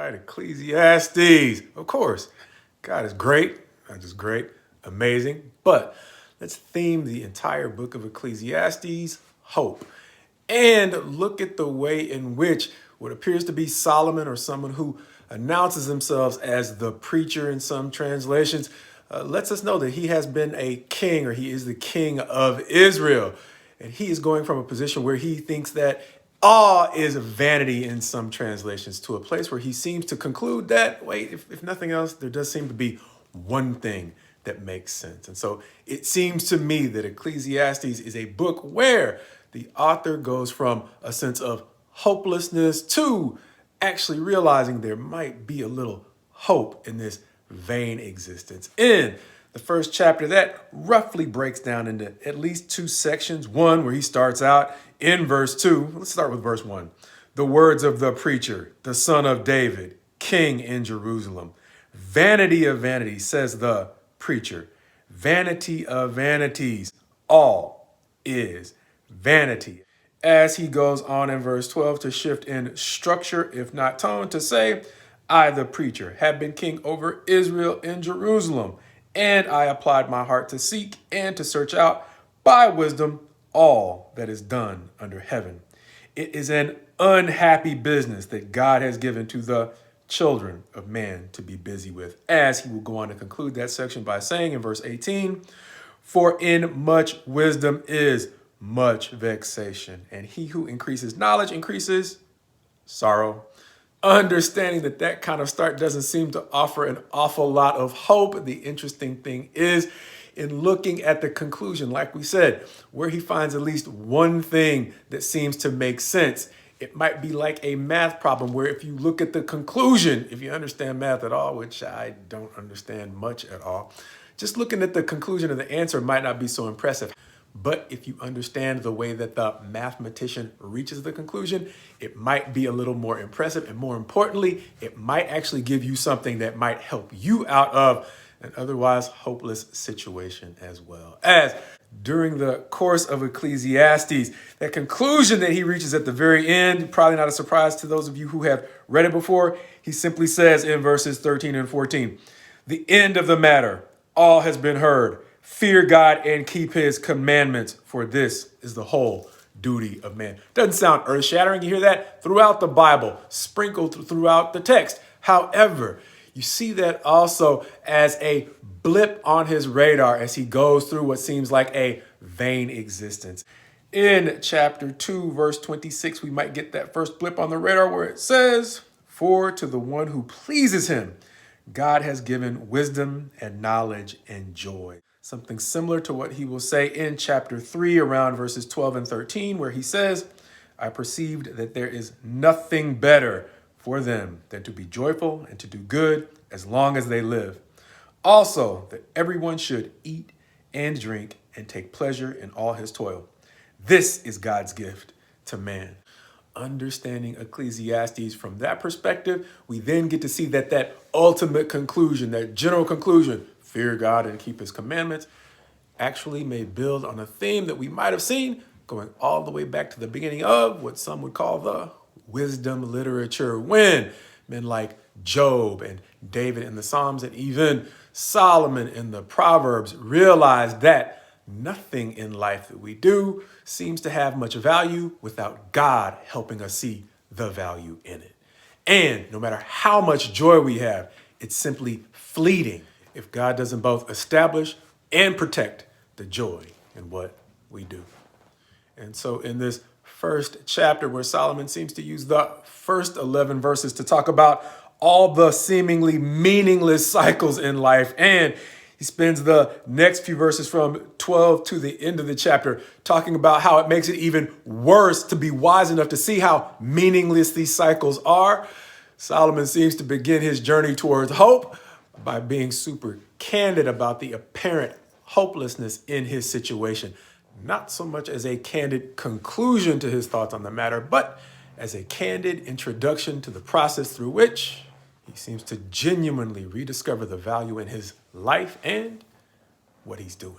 right, Ecclesiastes. Of course, God is great, not just great, amazing. But let's theme the entire book of Ecclesiastes hope and look at the way in which what appears to be Solomon, or someone who announces themselves as the preacher in some translations, lets us know that he has been a king, or he is the king of Israel. And he is going from a position where he thinks that awe is vanity in some translations to a place where he seems to conclude that, wait, if nothing else, there does seem to be one thing that makes sense. And so it seems to me that Ecclesiastes is a book where the author goes from a sense of hopelessness to actually realizing there might be a little hope in this vain existence. In the first chapter, that roughly breaks down into at least two sections. One where he starts out in verse 2. Let's start with verse 1. The words of the preacher, the son of David, king in Jerusalem. Vanity of vanities, says the preacher. Vanity of vanities, all is vanity. As he goes on in verse 12 to shift in structure, if not tone, to say, I, the preacher, have been king over Israel in Jerusalem, and I applied my heart to seek and to search out by wisdom all that is done under heaven. It is an unhappy business that God has given to the children of man to be busy with, as he will go on to conclude that section by saying in verse 18, for in much wisdom is much vexation, and he who increases knowledge increases sorrow. Understanding that kind of start doesn't seem to offer an awful lot of hope. The interesting thing is, in looking at the conclusion, like we said, where he finds at least one thing that seems to make sense. It might be like a math problem where if you look at the conclusion, if you understand math at all, which I don't understand much at all, just looking at the conclusion of the answer might not be so impressive. But if you understand the way that the mathematician reaches the conclusion, it might be a little more impressive. And more importantly, it might actually give you something that might help you out of an otherwise hopeless situation as well. As during the course of Ecclesiastes, that conclusion that he reaches at the very end, probably not a surprise to those of you who have read it before, he simply says in verses 13 and 14, the end of the matter, all has been heard. Fear God and keep his commandments, for this is the whole duty of man. Doesn't sound earth-shattering. You hear that throughout the Bible, sprinkled throughout the text. However, you see that also as a blip on his radar as he goes through what seems like a vain existence. In chapter 2, verse 26, we might get that first blip on the radar where it says, for to the one who pleases him, God has given wisdom and knowledge and joy. Something similar to what he will say in chapter 3 around verses 12 and 13, where he says, I perceived that there is nothing better for them than to be joyful and to do good as long as they live. Also, that everyone should eat and drink and take pleasure in all his toil. This is God's gift to man. Understanding Ecclesiastes from that perspective, we then get to see that ultimate conclusion, that general conclusion, fear God and keep his commandments, actually may build on a theme that we might have seen going all the way back to the beginning of what some would call the wisdom literature, when men like Job and David in the Psalms and even Solomon in the Proverbs realized that nothing in life that we do seems to have much value without God helping us see the value in it. And no matter how much joy we have, it's simply fleeting if God doesn't both establish and protect the joy in what we do. And so in this first chapter, where Solomon seems to use the first 11 verses to talk about all the seemingly meaningless cycles in life, and he spends the next few verses from 12 to the end of the chapter talking about how it makes it even worse to be wise enough to see how meaningless these cycles are. Solomon seems to begin his journey towards hope by being super candid about the apparent hopelessness in his situation, not so much as a candid conclusion to his thoughts on the matter, but as a candid introduction to the process through which he seems to genuinely rediscover the value in his life and what he's doing.